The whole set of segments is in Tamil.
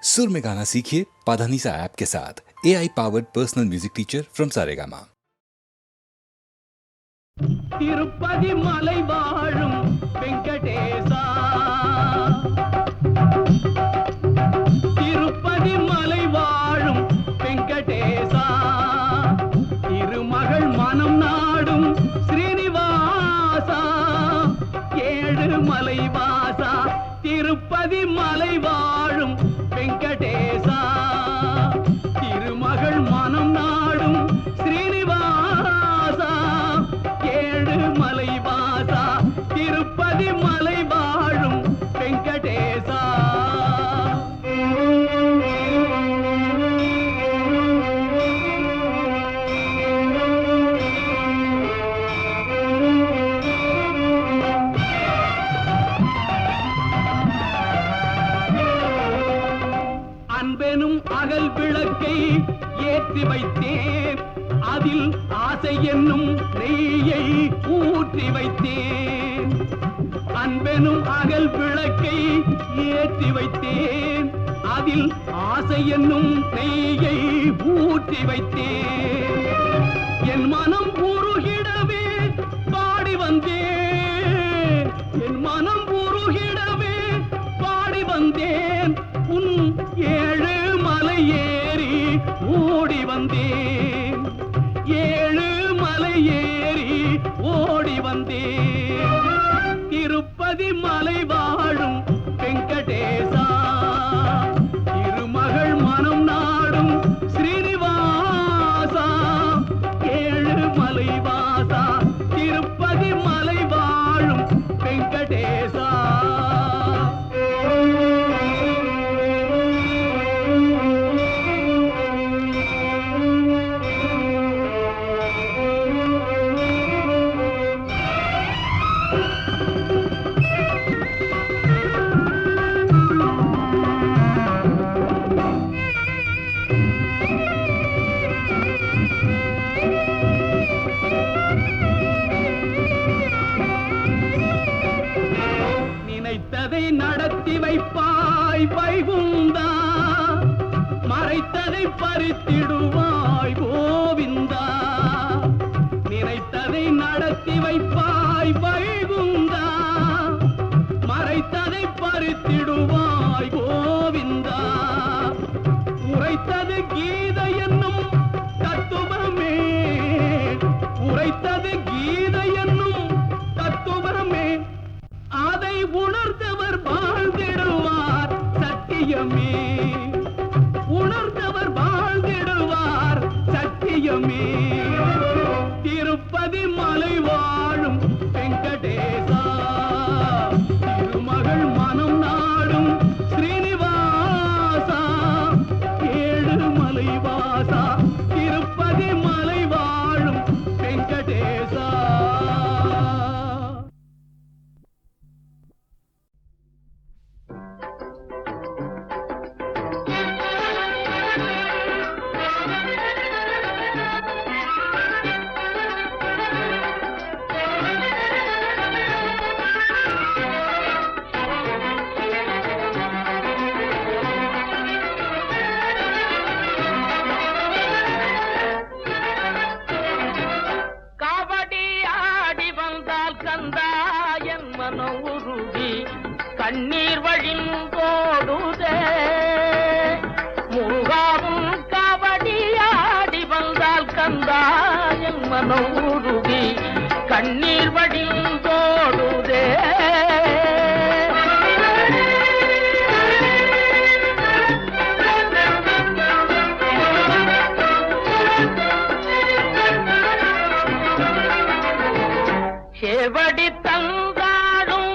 सुर में गाना सीखिए पाधानीसा ऐप के साथ। AI powered personal music teacher from Saregama. Tirupati மலை வாழும் வெங்கடேசா, திருப்பதி மலை வாழும் வெங்கடேசா, திருமகள் மனம் நாடும் ஸ்ரீனிவாசா, ஏழு மலை வாசா, திருப்பதி மலை வாழும் வெங்கடேசா, திருமகள் மனம் நாடும் ஸ்ரீனிவாசா, ஏழு மலை வாசா, திருப்பதி மலை வாழும் வெங்கடேசா. அன்பெனும் அகல் விளக்கை ஏற்றி வைத்தேன், அதில் ஆசை என்னும் நெய்யை ஊற்றி வைத்தேன். அன்பெனும் அகல் விளக்கை ஏற்றி வைத்தேன், அதில் ஆசை என்னும் நெய்யை ஊற்றி வைத்தேன். என் மனம் உருகிடவே பாடி வந்தேன், என் மனம் உருகிடவே பாடி வந்தேன். உன் ஏழு மலை ஏறி ஓடி வந்தேன், ஏழு மலை ஏறி ஓடி வந்தேன். திருப்பதி மலை வாழும் வெங்கடேசா, திருமகள் மனம் நாடும் ஸ்ரீனிவாசா, ஏழு மலை வாசா, திருப்பதி மலை வாழும் வெங்கடேசா. நினைத்ததை நடத்தி வைப்பாய் வைகுந்தா, மறைத்ததை பறித்திடுவாய் கோவிந்தா. நினைத்ததை நடத்தி வைப்பாய் வைகுந்தா, மறைத்ததை பறித்திடுவாய் கோவிந்தா. உரைத்தது கீதை என்னும் தத்துவமே, உரைத்தது கீதை என்னும் தத்துவமே, அதை உணர்ந்தவர் வாழ்ந்திடுவார் சத்தியமே, உணர்ந்தவர் வாழ்ந்திடுவார் சத்தியமே. திருப்பதி மலை வாழும் வெங்கடேசா, திருமகள் மனம் நாடும் ஸ்ரீனிவாசா, ஏழு மலை வாசா, திருப்பதி மலை வாழும் வெங்கடேசா. கண்ணீர் வழிந்தோடுதே, முருகாவும் காவடியாடி வந்தால் கந்தாயன் மனம் உருகி கண்ணீர் வழிந்தோடுதே. செவடி தந்தாடும்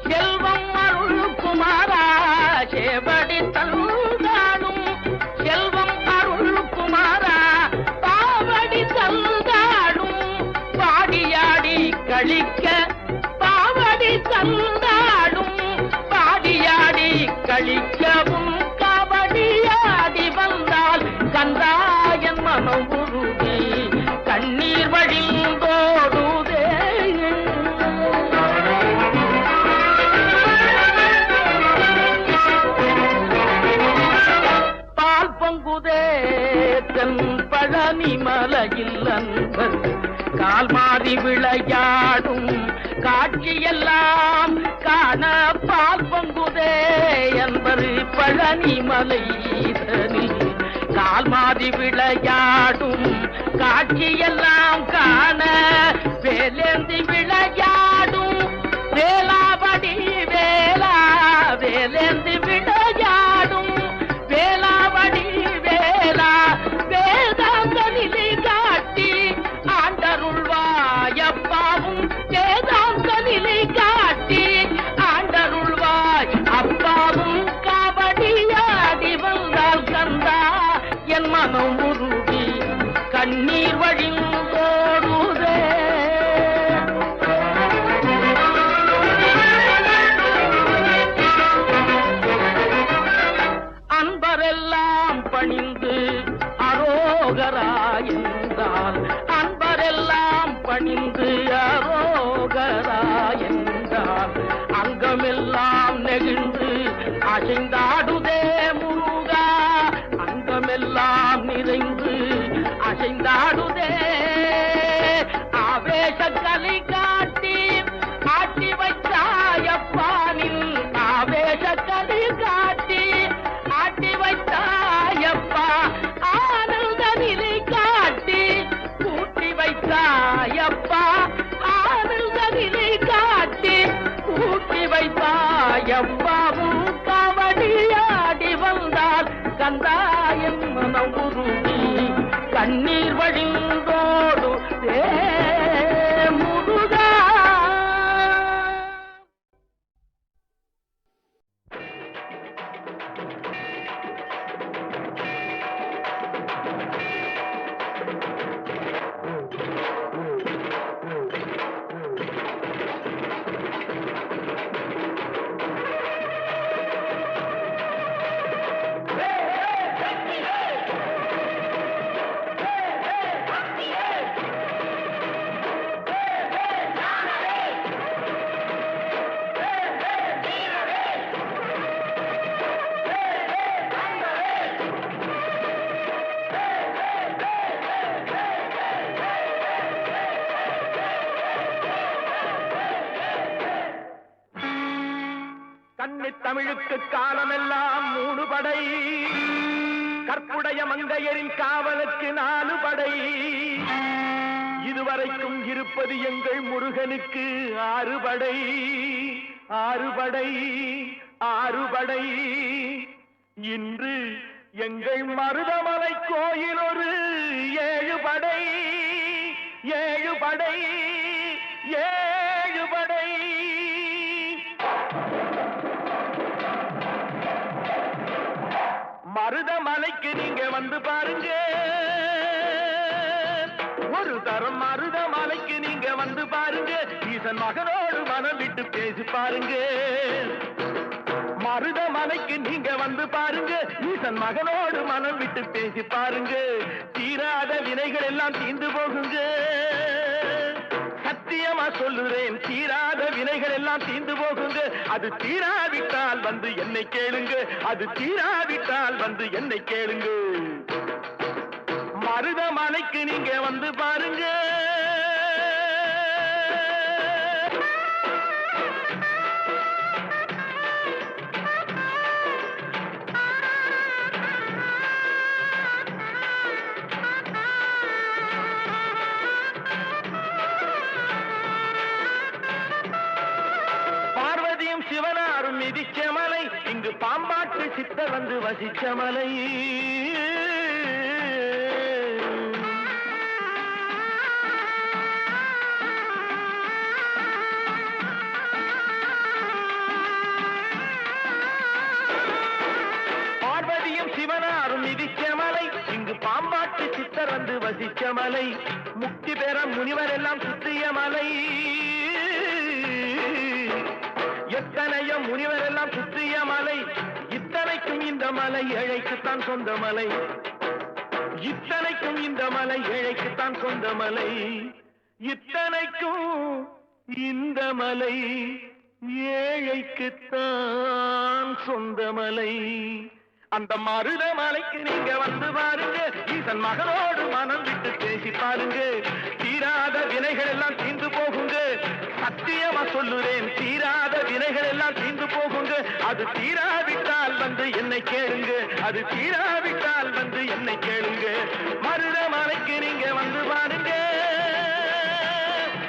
செல்வம் அருள் குமாரா, செவடி தந்தாடும் செல்வம் அருள் குமாரா, பாவடி தந்தாடும் பாடியாடி கழிக்க, பாவடி தந்தாடும் பாடியாடி கழிக்கவும் காவடியாடி வந்தால் கந்தாயன் மனம் உருகி கண்ணீர் வழிந்தோடுதே. பழனி மலையில் அன்பர் கால் மாறி விளையாடும் காட்சியெல்லாம் காண பால் பொங்குதே என்பர் பழனி மலைதனில் கால் மாறி விளையாடும் காட்சியெல்லாம் காண வேலேந்தி விளையாடும் வேளாபடி வேளா வேலேந்தி விளையாடும் வேளாபடி வேளா வேதாந்த நிலை காட்டி ஆண்டருள்வாயப்பாவும் வேதாந்த நிலை காட்டி ஆண்டருள்வாய் அப்பாவும் காவடியாடி வந்தால் கந்தா என் மனம் உருகி கண்ணீர் வழிந்தோடுதே. அன்பரெல்லாம் பணிந்து அரோகரா என்றால் அன்பரெல்லாம் பணிந்து அரோகரா என்றால் அங்கமெல்லாம் நெகிழ்ந்து அசைந்தாடுதே முருகா அங்கமெல்லாம் நிறைந்து அசைந்தாடுதே ஆவேச கலை காட்டி ஆட்டி வைத்தாயப்பானில் ஆவேச கலை காட்டி ஆட்டி வைத்தாயப்பா ஆனந்த நிலை காட்டி கூட்டி வைத்தாயப்பா ஆனந்த நிலை காட்டி கூட்டி வைத்தாயப்பாவும் காவடியாடி வந்தால் கந்தாயம் மனம் உருகி கண்ணீர் வழிந்தோடு முருகா. தமிழுக்கு காலமெல்லாம் 3 படை கற்புடைய மங்கையரின் காவலுக்கு 4 படை இதுவரைக்கும் இருப்பது எங்கள் முருகனுக்கு 6 படை 6 படை 6 படை இன்று எங்கள் மருதமலை கோயில் ஒரு 7 படை 7 படை 7 படை. மருதமலைக்கு நீங்க வந்து பாருங்க ஒரு தரம் மருதமலைக்கு நீங்க வந்து பாருங்க ஈசன் மகனோடு மனம் விட்டு பேசி பாருங்க மருதமலைக்கு நீங்க வந்து பாருங்க ஈசன் மகனோடு மனம் விட்டு பேசி பாருங்க தீராத வினைகள் எல்லாம் தீர்ந்து போகுங்க சத்தியமா சொல்லுறேன் தீராத வினைகள் எல்லாம் தீர்ந்து போகுங்க அது தீராவிட்டால் வந்து என்னை கேளுங்க அது தீராவிட்டால் வந்து என்னை கேளுங்க மருதமலைக்கு நீங்க வந்து பாருங்க. சிவனாரும் மிதிச்ச மலை இங்கு பாம்பாட்டு சித்தர் வந்து வசிச்ச மலை பார்வதியும் சிவனாரும் மிதிச்ச மலை இங்கு பாம்பாட்டு சித்தர் வந்து வசிச்ச மலை முக்தி பெற முனிவர் எல்லாம் சுற்றிய மலை எத்தனையோ முனிவர் எல்லாம் சுற்றிய மலை இத்தனைக்கும் இந்த மலை ஏழைக்குத்தான் சொந்த மலை இத்தனைக்கும் இந்த மலை ஏழைக்குத்தான் சொந்த மலை இத்தனைக்கும் இந்த மலை ஏழைக்குத்தான் சொந்த மலை அந்த மருதமலைக்கு நீங்க வந்து பாருங்க, ஈசன் மகனோடு மனம் விட்டு பேசி பாருங்க. தீராத வினைகள் எல்லாம் தீர்ந்து போகுங்க, சத்தியமா சொல்லுறேன், தீராத வினைகள் எல்லாம் தீர்ந்து போகுங்க. அது தீராவிட்டால் வந்து என்னை கேளுங்க, அது தீராவிட்டால் வந்து என்னை கேளுங்க. மருதமலைக்கு நீங்க வந்து பாருங்க,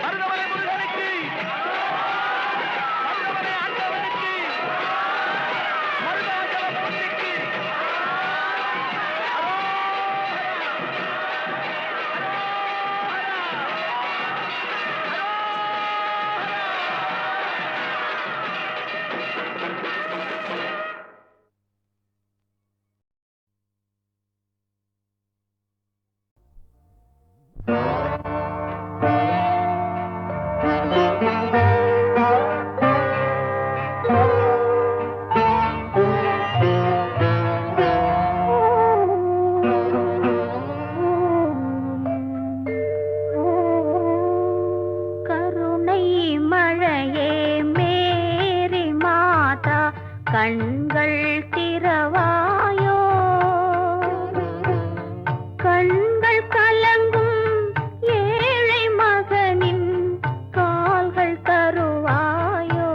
மருதமலை முருகனுக்கு, மருதமலை ஆண்டவனுக்கு, மருதாச்சல மூர்த்திக்கு. கருணை மழையே மேரி மாதா கண்கள் திறவாயோ, கண்கள் கலங்கும் ஏழை மகனின் கால்கள் தருவாயோ.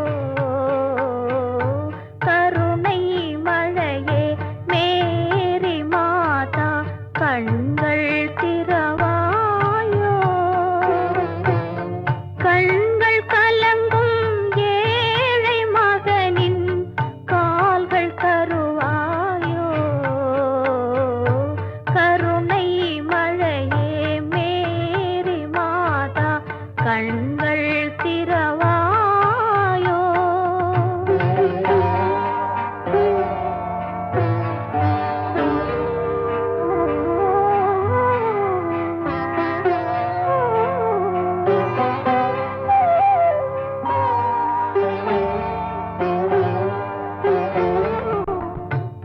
கருணை மழையே மேரி மாதா கண்கள் திறவாயோ, கண்கள் கலங்கும் ஏழை மகனின் கால்கள் தருவாயோ. கருணை மழையே மேரி மாதா கண்கள் திறவாயோ.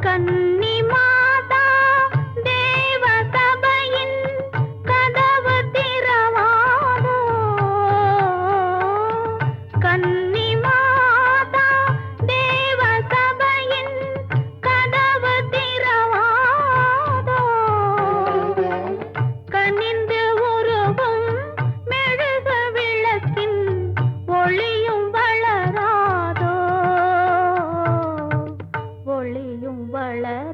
கன்னி மாதா தேவ சபையின் கதவு திறவாதோ, கன்னி மாதா தேவ சபையின் கதவு திறவாதோ. கனிந்து உருகும் மெழுகு விளக்கின் ஒளியும் வளராதோ, ஒளியும் வளராதோ.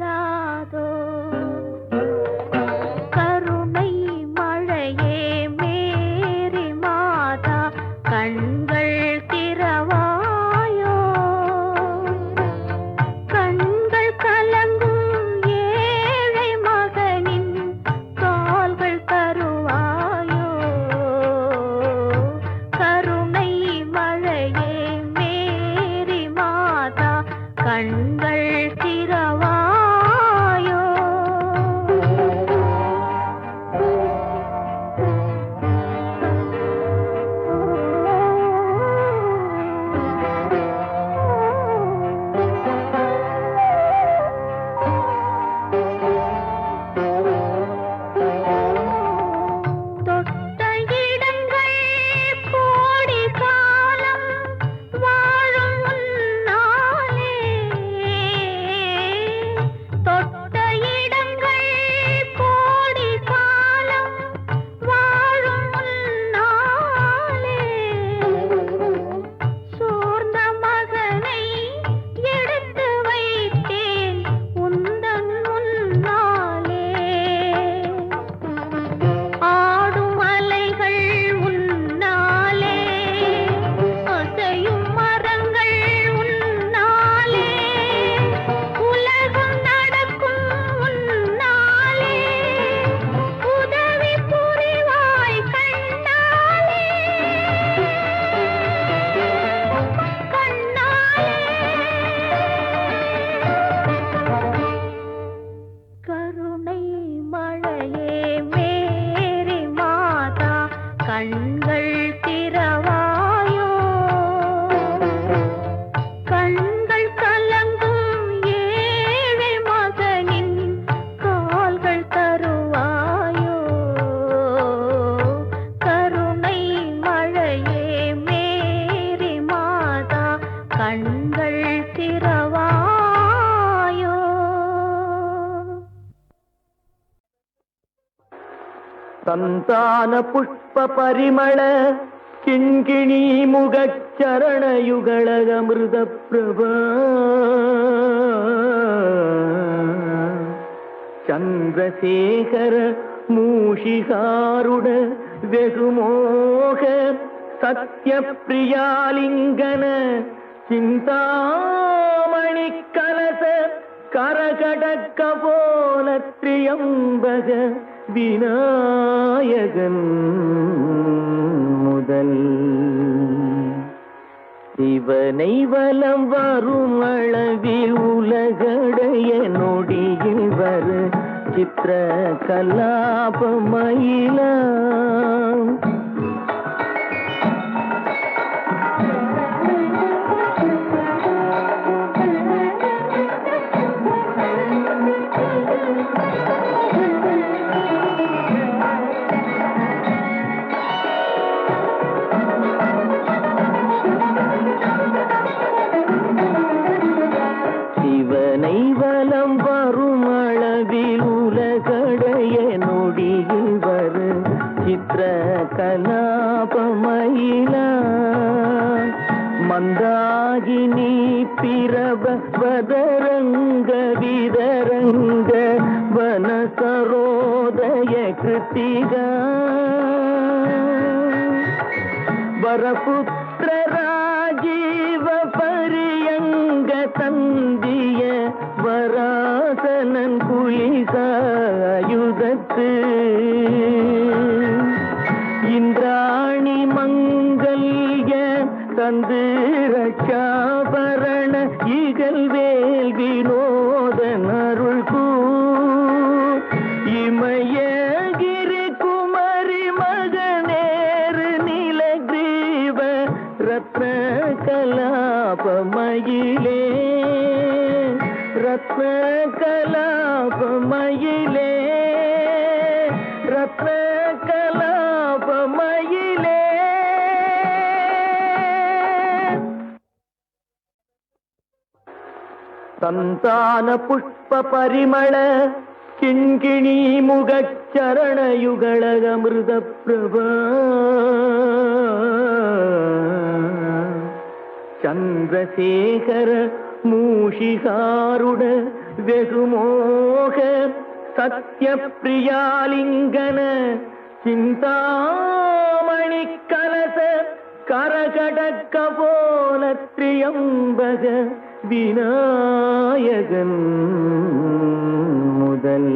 ಸಂತಾನ ಪುಷ್ಪ ಪರಿಮಳ ಕಿಂಕಿಣಿ ಮುಗಚ್ಚರಣಯುಗಳಗ ಮೃದ ಪ್ರಭಾ ಚಂದ್ರಶೇಖರ ಮೂಷಿಕಾರುಡ வெகுமோக சத்ய பிரியாலிங்கன சிந்தாமணி கலச கரகடக்க போல திரியம்பக விநாயகன் முதல் சிவனை வலம் வரும் அளவில் உலகடைய நொடியில் வரு சித்திர கலாபமயிலாம் சிவனை வலம் வரும் அளவில் உலகடைய நொடியில் வரு சித்திர கலாபமயிலா மந்தாகினி பிரப வதரங்க விதரங்க வனசரோதய கிருத்திகா வரபுத்திர ராஜீவ பரியங்க தந்திய வராசனன் குலிசாயுதத்து இந்திராணி மங்கல்ய தந்து ரட்சாபரண இகழ்வேல் வினோதன் அருள் இமயகிரி குமரி மகனேறு நிலகிரீவ ரத்ன கலாபமயிலே ரத்ன கலாபமயிலே ரத்ன கலாபமயிலே ಸಂತಾನ ಪುಷ್ಪ ಪರಿಮಳ ಕಿಂಕಿಣಿ ಮುಗಚ್ಚರಣಯುಗಳಗ ಮೃದ ಪ್ರಭಾ ಚಂದ್ರಶೇಖರ ಮೂಷಿಕಾರುಡ வெகுமோக சத்ய பிரியாலிங்கன சிந்தாமணி கலச கரகடக்க போல திரியம்பக விநாயகன் முதல்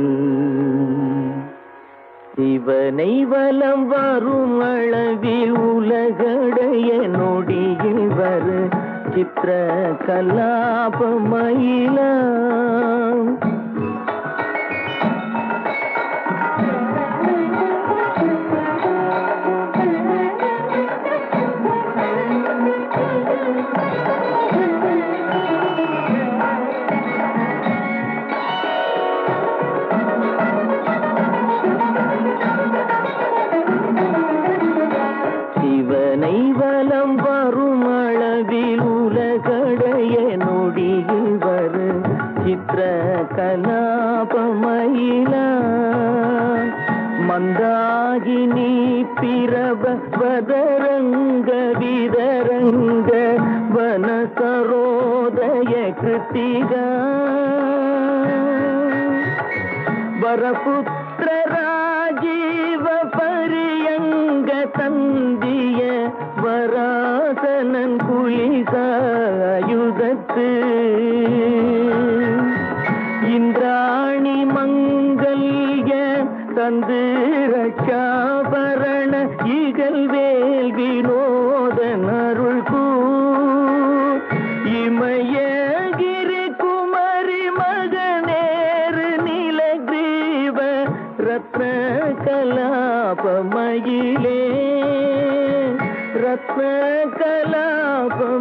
சிவனை வலம் வரும் அளவில் உலகடைய நொடியில் வரு சித்திர கலாபமயிலாம் சிவனை வலம் வரும் அளவில் உலகடைய நொடியில் வரு சித்திர கலாபமயிலா மந்தாகினி பிரப வதரங்க விதரங்க வனசரோதய கிருத்திகா வரபுத்திர ராஜீவ பரியங்க தந்திய வராசனன் குலிசாயுதத்து இந்திராணி மங்கல்ய தந்து ரட்சாபரண இகழ்வேல் வினோதன் அருள் இமயகிரி குமரி மகனேறு நிலகிரீவ ரத்ன கலாபமயிலே ரத்ன கலாபமயிலே